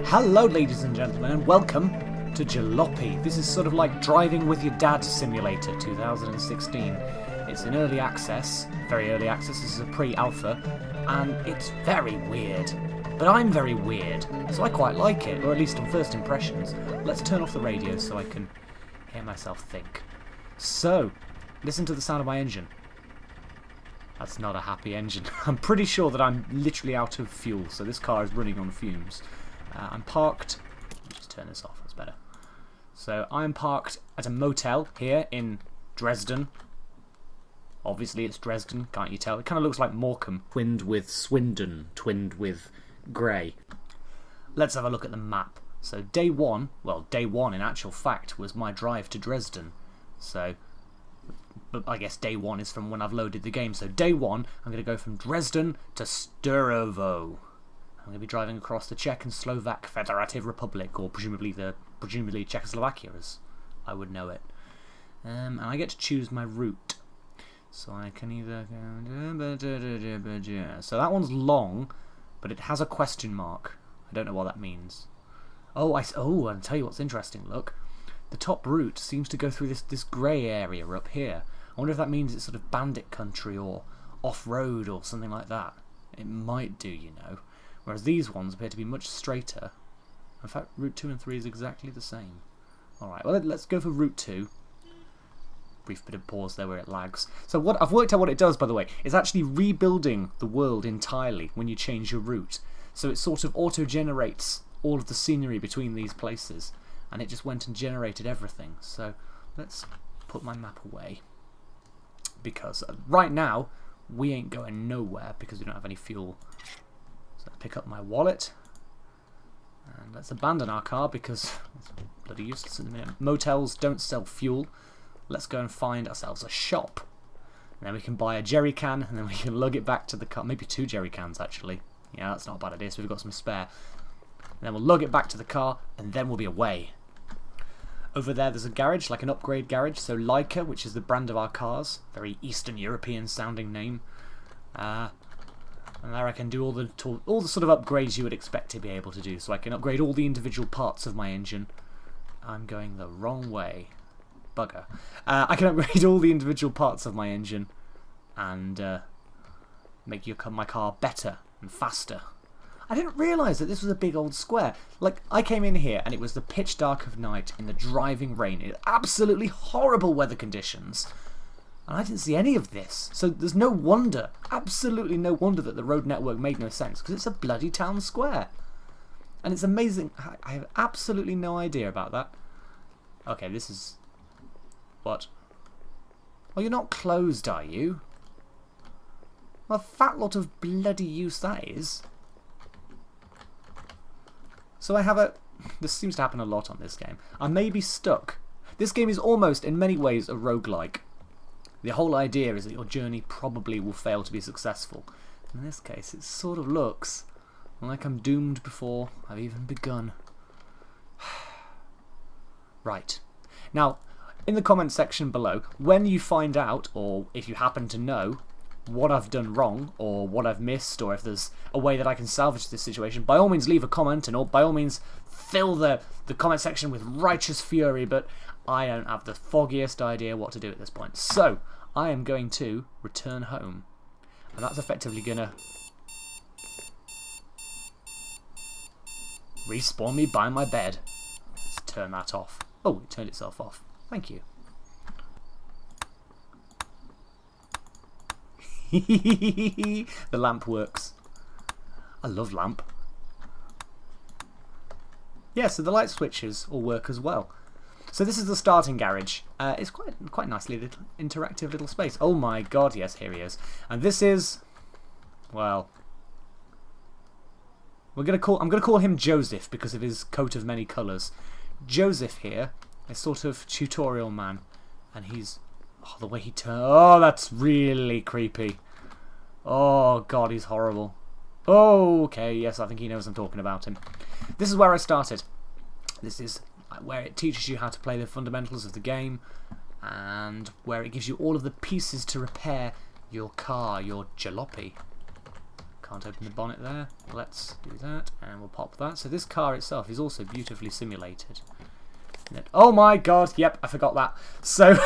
Hello ladies and gentlemen and welcome to Jalopy. This is sort of like Driving with Your Dad Simulator 2016. It's in early access, very early access, this is a pre-alpha, and it's very weird. But I'm very weird, so I quite like it, or at least on first impressions. Let's turn off the radio so I can hear myself think. So, listen to the sound of my engine. That's not a happy engine. I'm pretty sure that I'm literally out of fuel, so this car is running on fumes. I'm parked. Let me just turn this off, that's better. So I'm parked at a motel here in Dresden. Obviously it's Dresden, can't you tell? It kind of looks like Morecambe, twinned with Swindon, twinned with Grey. Let's have a look at the map. So day one in actual fact was my drive to Dresden. So, but I guess day one is from when I've loaded the game. So day one, I'm going to go from Dresden to Sturovo. I'm going to be driving across the Czech and Slovak Federative Republic, or presumably Czechoslovakia as I would know it. And I get to choose my route. So I can either go... So that one's long, but it has a question mark. I don't know what that means. Oh, I'll tell you what's interesting, look. The top route seems to go through this grey area up here. I wonder if that means it's sort of bandit country or off-road or something like that. It might do, you know. Whereas these ones appear to be much straighter. In fact, route 2 and 3 is exactly the same. Alright, well let's go for route 2. Brief bit of pause there where it lags. So what I've worked out what it does, by the way. It's actually rebuilding the world entirely when you change your route. So it sort of auto-generates all of the scenery between these places. And it just went and generated everything. So let's put my map away. Because right now, we ain't going nowhere because we don't have any fuel. So let's pick up my wallet. And let's abandon our car because it's bloody useless at the minute. Motels don't sell fuel. Let's go and find ourselves a shop. And then we can buy a jerry can and then we can lug it back to the car. Maybe 2 jerry cans actually. Yeah, that's not a bad idea, so we've got some spare. And then we'll lug it back to the car and then we'll be away. Over there there's a garage, like an upgrade garage. So Leica, which is the brand of our cars. Very Eastern European sounding name. And there I can do all the sort of upgrades you would expect to be able to do. So I can upgrade all the individual parts of my engine. I'm going the wrong way. Bugger. I can upgrade all the individual parts of my engine and make my car better and faster. I didn't realise that this was a big old square. Like, I came in here and it was the pitch dark of night in the driving rain in absolutely horrible weather conditions. And I didn't see any of this. So there's no wonder, absolutely no wonder that the road network made no sense, because it's a bloody town square. And it's amazing. I have absolutely no idea about that. Okay, this is... What? Oh, you're not closed, are you? Well, a fat lot of bloody use that is. So I have a... This seems to happen a lot on this game. I may be stuck. This game is almost, in many ways, a roguelike. The whole idea is that your journey probably will fail to be successful. In this case, it sort of looks like I'm doomed before I've even begun. Right. Now, in the comment section below, when you find out, or if you happen to know, what I've done wrong, or what I've missed, or if there's a way that I can salvage this situation, by all means leave a comment, and by all means fill the comment section with righteous fury, but I don't have the foggiest idea what to do at this point. So, I am going to return home. And that's effectively going to respawn me by my bed. Let's turn that off. Oh, it turned itself off. Thank you. The lamp works. I love lamp. Yeah, so the light switches all work as well. So this is the starting garage. It's quite nicely little interactive little space. Oh my god, yes, here he is. And this is, well, I'm gonna call him Joseph because of his coat of many colours. Joseph here is sort of tutorial man, and he's the way he turns. Oh, that's really creepy. Oh god, he's horrible. Oh, okay, yes, I think he knows I'm talking about him. This is where I started. This is where it teaches you how to play the fundamentals of the game, and where it gives you all of the pieces to repair your car, your Jalopy. Can't open the bonnet there. Let's do that, and we'll pop that. So this car itself is also beautifully simulated. Oh my god, yep, I forgot that. So,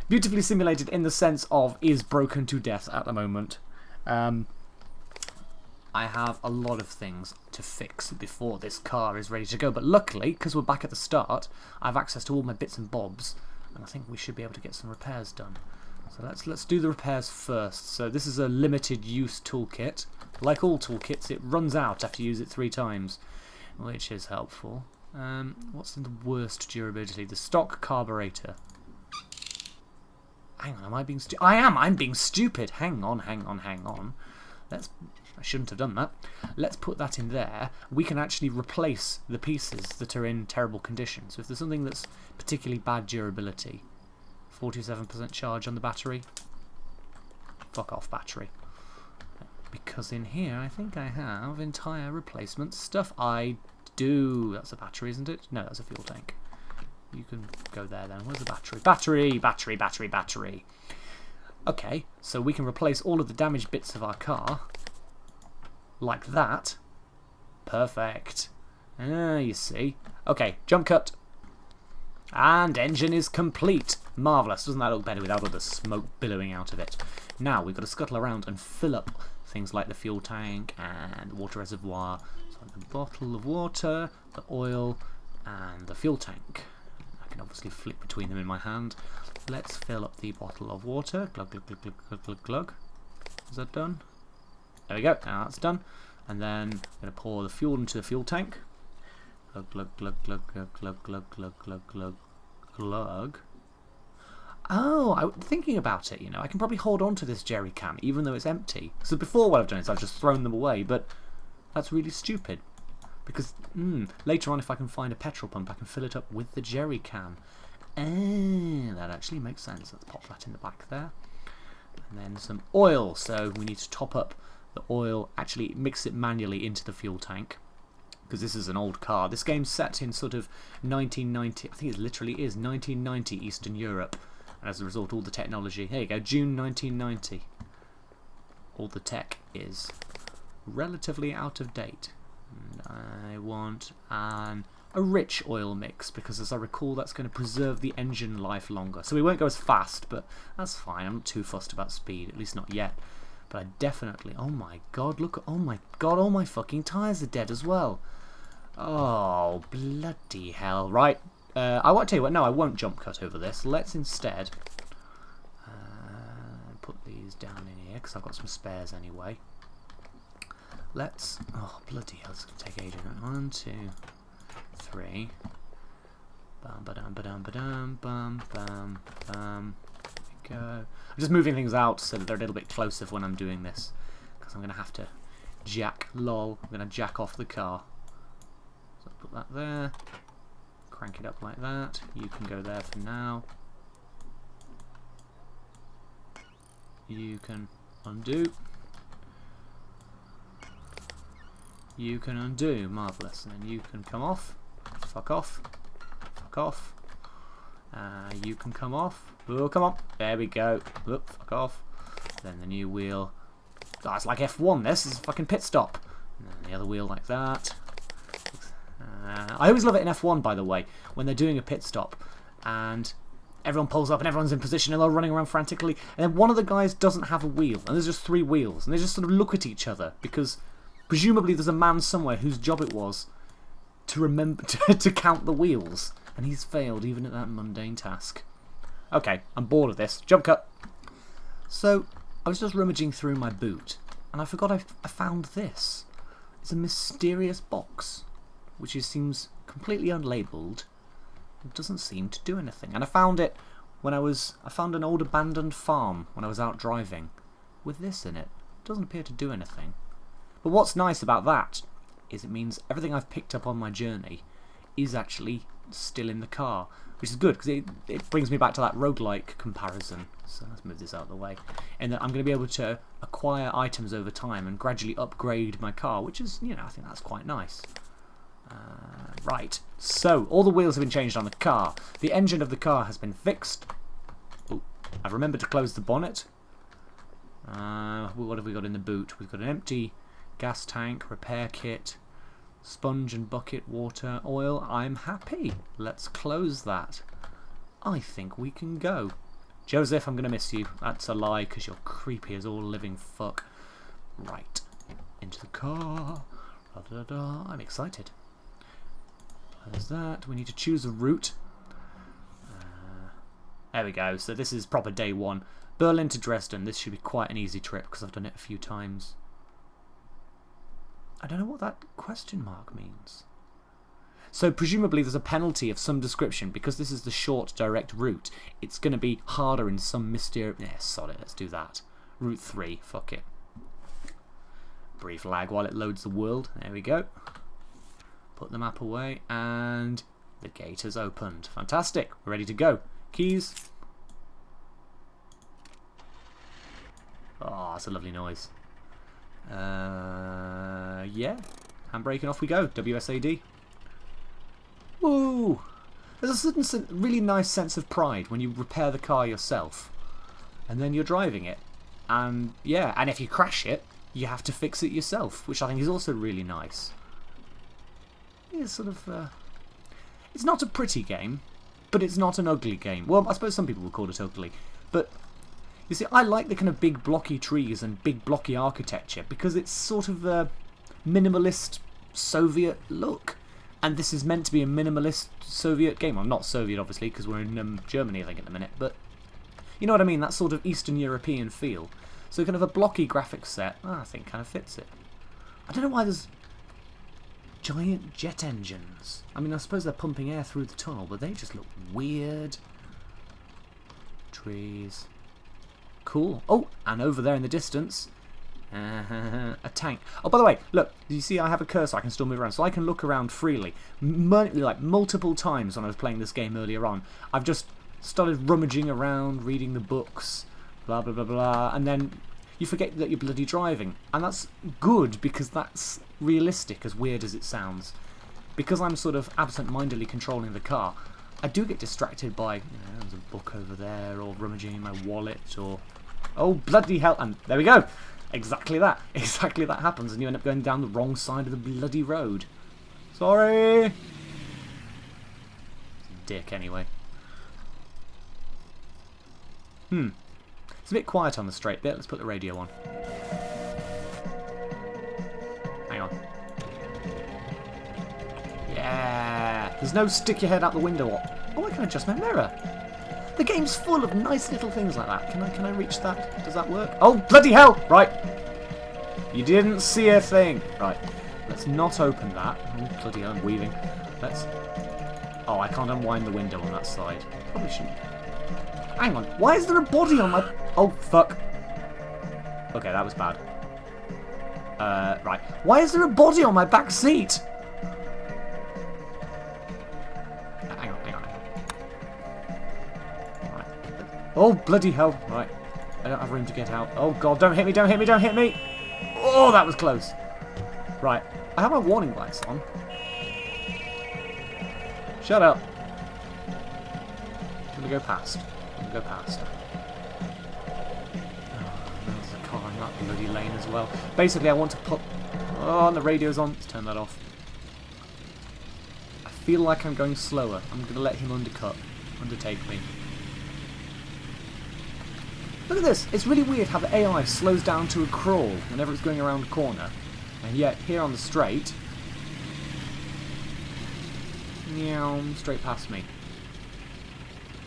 beautifully simulated in the sense of is broken to death at the moment. I have a lot of things to fix before this car is ready to go, but luckily, because we're back at the start, I have access to all my bits and bobs, and I think we should be able to get some repairs done. So let's do the repairs first. So this is a limited use toolkit. Like all toolkits, it runs out after you use it 3 times, which is helpful. What's the worst durability? The stock carburetor. Hang on, am I being stupid? I am! I'm being stupid! Hang on. I shouldn't have done that. Let's put that in there. We can actually replace the pieces that are in terrible condition. So if there's something that's particularly bad durability, 47% charge on the battery. Fuck off, battery. Because in here, I think I have entire replacement stuff. I do. That's a battery, isn't it? No, that's a fuel tank. You can go there then. Where's the battery? Battery. Okay, so we can replace all of the damaged bits of our car. Like that. Perfect. You see. Okay, jump cut. And engine is complete. Marvellous. Doesn't that look better without all the smoke billowing out of it? Now we've got to scuttle around and fill up things like the fuel tank and the water reservoir. So the bottle of water, the oil, and the fuel tank. I can obviously flick between them in my hand. Let's fill up the bottle of water. Glug, glug, glug, glug, glug, glug, glug. Is that done? There we go. Now that's done. And then I'm going to pour the fuel into the fuel tank. Glug, glug, glug, glug, glug, glug, glug, glug, glug, glug, glug. Oh, I'm thinking about it, you know. I can probably hold on to this jerry can, even though it's empty. So before what I've done is I've just thrown them away, but that's really stupid. Because later on, if I can find a petrol pump, I can fill it up with the jerry can. That actually makes sense. Let's pop that in the back there. And then some oil. So we need to top up the oil, actually mix it manually into the fuel tank. Because this is an old car. This game's set in sort of 1990, I think it literally is, 1990 Eastern Europe. And as a result, all the technology, there you go, June 1990. All the tech is relatively out of date. And I want a rich oil mix, because as I recall, that's going to preserve the engine life longer. So we won't go as fast, but that's fine. I'm not too fussed about speed, at least not yet. But I definitely, oh my god, look, oh my god, all my fucking tyres are dead as well. Oh, bloody hell. Right, I won't tell you what, no, I won't jump cut over this. Let's instead put these down in here, because I've got some spares anyway. Let's, oh, bloody hell, it's going to take ages. 1, 2, 3. Bum, ba-dum, ba-dum, ba-dum, bum, bum, bum. There we go. I'm just moving things out so that they're a little bit closer for when I'm doing this, because I'm going to have to I'm going to jack off the car. So put that there, crank it up like that. You can go there for now. You can undo. You can undo, marvellous. And then you can come off. Fuck off. Fuck off. You can come off. Oh, come on. There we go. Oop, fuck off. Then the new wheel. Oh, it's like F1 this. It's a fucking pit stop. And then the other wheel like that. I always love it in F1, by the way, when they're doing a pit stop and everyone pulls up and everyone's in position and they're running around frantically, and then one of the guys doesn't have a wheel, and there's just 3 wheels, and they just sort of look at each other, because presumably there's a man somewhere whose job it was to remember to count the wheels, and he's failed even at that mundane task. Okay, I'm bored of this. Jump cut. So, I was just rummaging through my boot, and I forgot I found this. It's a mysterious box, which seems completely unlabelled. It doesn't seem to do anything. And I found it when I found an old abandoned farm when I was out driving with this in it. It doesn't appear to do anything. But what's nice about that is it means everything I've picked up on my journey is actually still in the car, which is good, because it brings me back to that roguelike comparison. So let's move this out of the way. And that I'm going to be able to acquire items over time and gradually upgrade my car, which is, you know, I think that's quite nice. Right, so all the wheels have been changed on the car. The engine of the car has been fixed. Oh, I've remembered to close the bonnet. What have we got in the boot? We've got an empty gas tank, repair kit, sponge and bucket, water, oil. I'm happy. Let's close that. I think we can go. Joseph, I'm going to miss you. That's a lie, because you're creepy as all living fuck. Right. Into the car. Da, da, da. I'm excited. There's that. We need to choose a route. There we go. So this is proper day one. Berlin to Dresden. This should be quite an easy trip, because I've done it a few times. I don't know what that question mark means. So presumably there's a penalty of some description because this is the short direct route. It's going to be harder in some mysterious... Yeah, sod it, let's do that. Route 3, fuck it. Brief lag while it loads the world. There we go. Put the map away and the gate has opened. Fantastic, we're ready to go. Keys. Oh, that's a lovely noise. Yeah. Handbrake and off we go. WSAD. Woo! There's a certain really nice sense of pride when you repair the car yourself. And then you're driving it. And yeah, and if you crash it, you have to fix it yourself, which I think is also really nice. It's sort of... it's not a pretty game, but it's not an ugly game. Well, I suppose some people would call it ugly. But, you see, I like the kind of big blocky trees and big blocky architecture because it's sort of a minimalist Soviet look. And this is meant to be a minimalist Soviet game. Well, not Soviet, obviously, because we're in Germany, I think, at the minute. But you know what I mean? That sort of Eastern European feel. So kind of a blocky graphics set, I think, kind of fits it. I don't know why there's giant jet engines. I mean, I suppose they're pumping air through the tunnel, but they just look weird. Trees. Cool. Oh, and over there in the distance... a tank. Oh, by the way, look, you see I have a cursor, I can still move around, so I can look around freely. Like multiple times when I was playing this game earlier on, I've just started rummaging around, reading the books, blah blah blah blah, and then you forget that you're bloody driving. And that's good, because that's realistic, as weird as it sounds. Because I'm sort of absent-mindedly controlling the car, I do get distracted by, you know, there's a book over there, or rummaging in my wallet, or... Oh, bloody hell, and there we go! Exactly that. Exactly that happens, and you end up going down the wrong side of the bloody road. Sorry! Dick, anyway. It's a bit quiet on the straight bit. Let's put the radio on. Hang on. Yeah! There's no stick your head out the window. Oh, I can adjust my mirror. The game's full of nice little things like that. Can I reach that? Does that work? Oh, bloody hell! Right. You didn't see a thing. Right. Let's not open that. Oh, bloody hell, I'm weaving. Let's... Oh, I can't unwind the window on that side. Probably shouldn't. Hang on. Why is there a body on my... Oh, fuck. Okay, that was bad. Right. Why is there a body on my back seat? Oh, bloody hell. Right. I don't have room to get out. Oh, God. Don't hit me. Don't hit me. Don't hit me. Oh, that was close. Right. I have my warning lights on. Shut up. I'm going to go past. I'm going to go past. Oh, there's a car in that bloody lane as well. Basically, I want to put... Oh, and the radio's on. Let's turn that off. I feel like I'm going slower. I'm going to let him undertake me. Look at this. It's really weird how the AI slows down to a crawl whenever it's going around a corner. And yet, here on the straight... Meow, straight past me.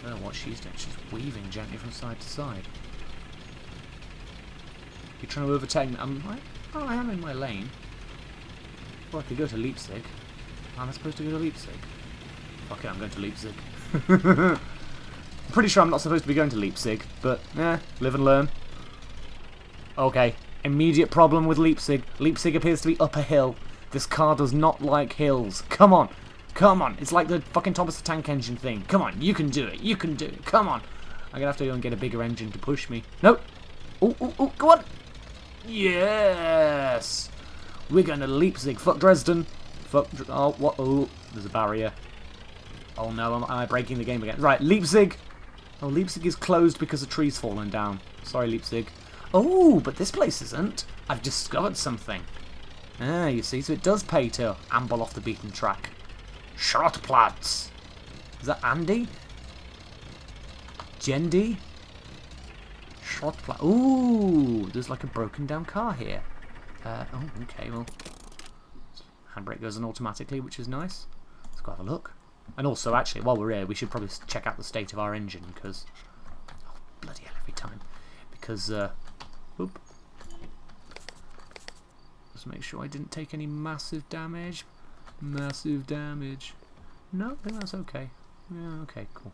I don't know what she's doing. She's weaving gently from side to side. You're trying to overtake me. Oh, I am in my lane. Well, I could go to Leipzig. Am I supposed to go to Leipzig? Fuck it, I'm going to Leipzig. I'm pretty sure I'm not supposed to be going to Leipzig, but, live and learn. Okay, immediate problem with Leipzig. Leipzig appears to be up a hill. This car does not like hills. Come on. Come on. It's like the fucking Thomas the Tank Engine thing. Come on, you can do it. You can do it. Come on. I'm going to have to go and get a bigger engine to push me. No. Oh, go on. Yes. We're going to Leipzig. Fuck Dresden. Fuck... Oh, what? Oh, there's a barrier. Oh no, am I breaking the game again? Right, Leipzig. Oh, Leipzig is closed because a tree's fallen down. Sorry, Leipzig. Oh, but this place isn't. I've discovered something. Ah, you see, so it does pay to amble off the beaten track. Schrottplatz. Is that Andy? Jendi? Schrottplatz. Ooh, there's like a broken down car here. Oh, okay, well. Handbrake goes on automatically, which is nice. Let's go have a look. And also, actually, while we're here, we should probably check out the state of our engine, because... Oh, bloody hell, every time. Because, Oop. Just make sure I didn't take any massive damage. Massive damage. No, I think that's okay. Yeah, okay, cool.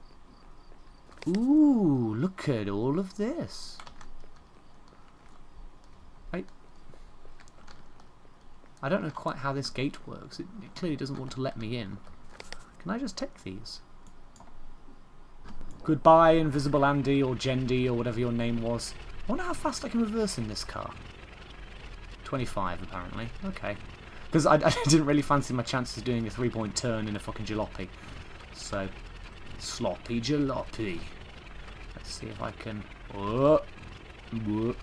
Ooh, look at all of this. I don't know quite how this gate works. It clearly doesn't want to let me in. Can I just take these? Goodbye, Invisible Andy, or Jendi, or whatever your name was. I wonder how fast I can reverse in this car. 25, apparently. Okay. Because I didn't really fancy my chances of doing a 3-point turn in a fucking jalopy. So, sloppy jalopy. Let's see if I can...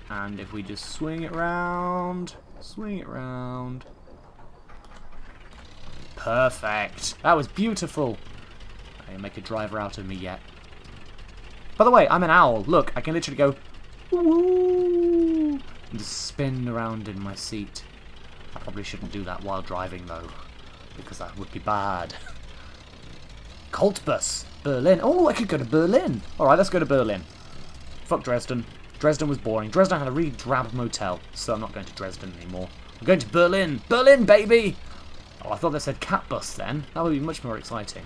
And if we just swing it round... Swing it round. Perfect. That was beautiful. I didn't make a driver out of me yet. By the way, I'm an owl. Look, I can literally go... Woo! And just spin around in my seat. I probably shouldn't do that while driving, though. Because that would be bad. Colt bus. Berlin. Oh, I could go to Berlin. Alright, let's go to Berlin. Fuck Dresden. Dresden was boring. Dresden had a really drab motel, so I'm not going to Dresden anymore. I'm going to Berlin! Berlin, baby! Oh, I thought they said cat bus then. That would be much more exciting.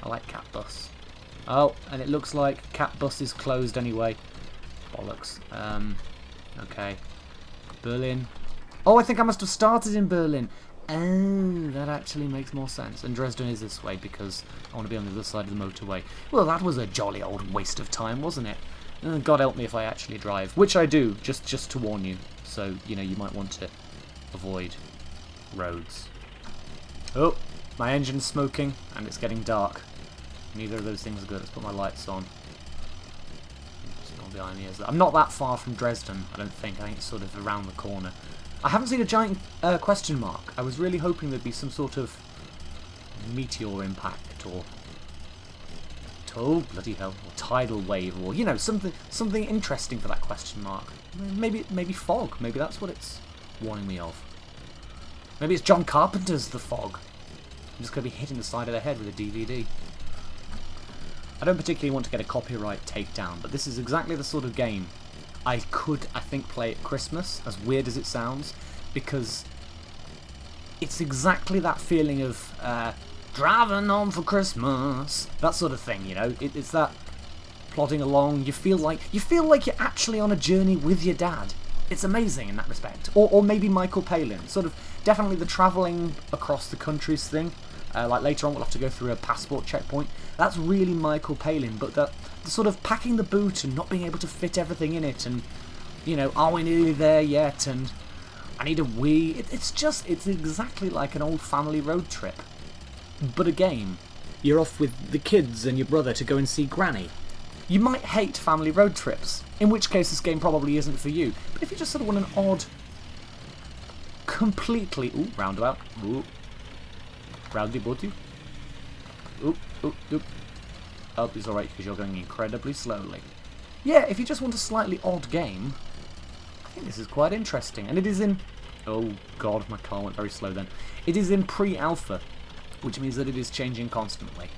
I like cat bus. Oh, and it looks like cat bus is closed anyway. Bollocks. Okay. Berlin. Oh, I think I must have started in Berlin. Oh, that actually makes more sense. And Dresden is this way because I want to be on the other side of the motorway. Well, that was a jolly old waste of time, wasn't it? God help me if I actually drive, which I do, just to warn you. So, you know, you might want to avoid roads. Oh, my engine's smoking, and it's getting dark. Neither of those things are good. Let's put my lights on. Behind me is that. I'm not that far from Dresden, I don't think. I think it's sort of around the corner. I haven't seen a giant question mark. I was really hoping there'd be some sort of meteor impact or... Oh, bloody hell. Or tidal wave, or, you know, something interesting for that question mark. Maybe fog. Maybe that's what it's warning me of. Maybe it's John Carpenter's The Fog. I'm just going to be hitting the side of the head with a DVD. I don't particularly want to get a copyright takedown, but this is exactly the sort of game I could, I think, play at Christmas, as weird as it sounds, because it's exactly that feeling of... driving home for Christmas, that sort of thing, you know. It's that plodding along. You feel like you're actually on a journey with your dad. It's amazing in that respect. Or maybe Michael Palin, sort of definitely the travelling across the countries thing. Like later on, we'll have to go through a passport checkpoint. That's really Michael Palin, but the sort of packing the boot and not being able to fit everything in it, and you know, are we nearly there yet? And I need a wee. It's exactly like an old family road trip. But a game. You're off with the kids and your brother to go and see Granny. You might hate family road trips, in which case this game probably isn't for you. But if you just sort of want an odd, completely... Ooh, roundabout. Ooh. Roundy booty. Ooh, ooh, ooh. Oh, it's alright because you're going incredibly slowly. Yeah, if you just want a slightly odd game, I think this is quite interesting. And it is in... Oh, God, my car went very slow then. It is in pre-alpha, which means that it is changing constantly,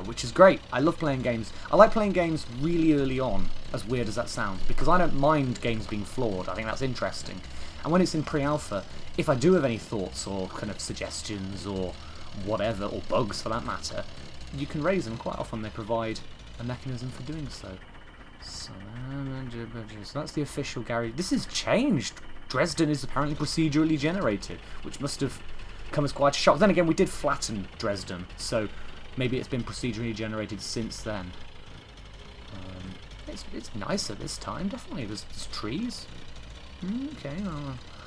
which is great. I love playing games. I like playing games really early on, as weird as that sounds, because I don't mind games being flawed. I think that's interesting. And when it's in pre-alpha, if I do have any thoughts or kind of suggestions or whatever, or bugs for that matter, you can raise them. Quite often they provide a mechanism for doing so. So that's the official garage. This has changed. Dresden is apparently procedurally generated, which must have come as quite a shock. Then again, we did flatten Dresden, so maybe it's been procedurally generated since then. It's nicer this time, definitely. There's trees. Okay,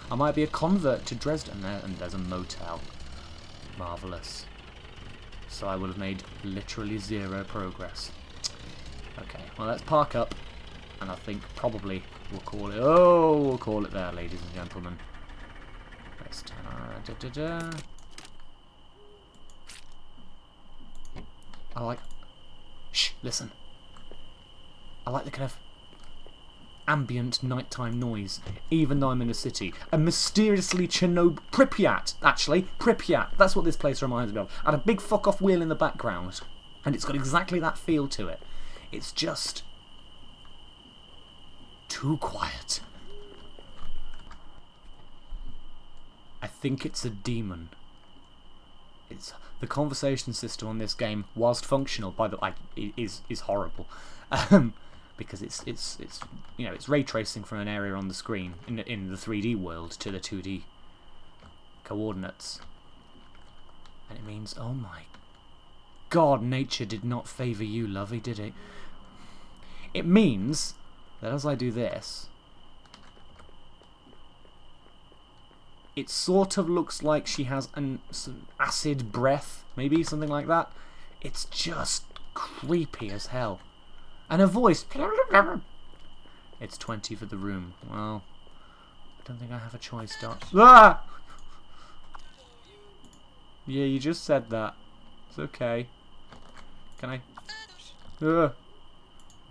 I might be a convert to Dresden there, and there's a motel. Marvellous. So I would have made literally zero progress. Okay, well let's park up And I think probably we'll call it... Oh, we'll call it there, ladies and gentlemen. Let's turn... I like... Shh, listen. I like the kind of ambient nighttime noise, even though I'm in a city. A mysteriously Pripyat, actually. Pripyat. That's what this place reminds me of. And a big fuck-off wheel in the background. And it's got exactly that feel to it. It's just... too quiet. I think it's a demon. It's... The conversation system on this game, whilst functional, by the way, is horrible. Because it's you know, it's ray tracing from an area on the screen in the 3D world to the 2D coordinates, and it means, oh my God, nature did not favour you, lovey, did it? It means that as I do this, it sort of looks like she has some acid breath, maybe something like that. It's just creepy as hell. And a voice. It's 20 for the room. Well, I don't think I have a choice, Doc. Ah! Yeah, you just said that. It's okay. Can I?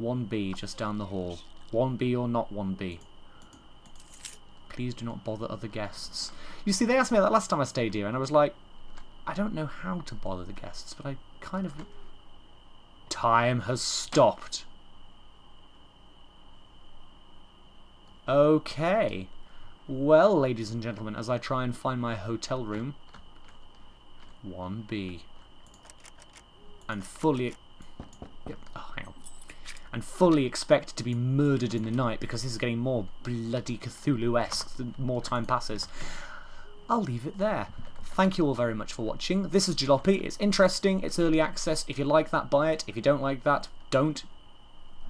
1B just down the hall. 1B or not 1B. Please do not bother other guests. You see, they asked me that last time I stayed here, and I was like, I don't know how to bother the guests, but I kind of... Time has stopped. Okay. Well, ladies and gentlemen, as I try and find my hotel room, 1B. And fully... Yep. Oh, hang on. And fully expect to be murdered in the night, because this is getting more bloody Cthulhu-esque the more time passes. I'll leave it there. Thank you all very much for watching. This is Jalopy. It's interesting. It's early access. If you like that, buy it. If you don't like that, don't.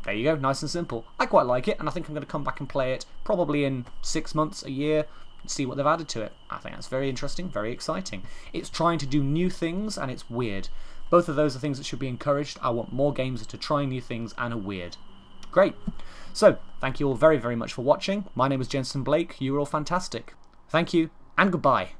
There you go. Nice and simple. I quite like it, and I think I'm going to come back and play it probably in 6 months, a year, and see what they've added to it. I think that's very interesting, very exciting. It's trying to do new things, and it's weird. Both of those are things that should be encouraged. I want more games to try new things and are weird. Great. So, thank you all very, very much for watching. My name is Jenson Blake. You were all fantastic. Thank you, and goodbye.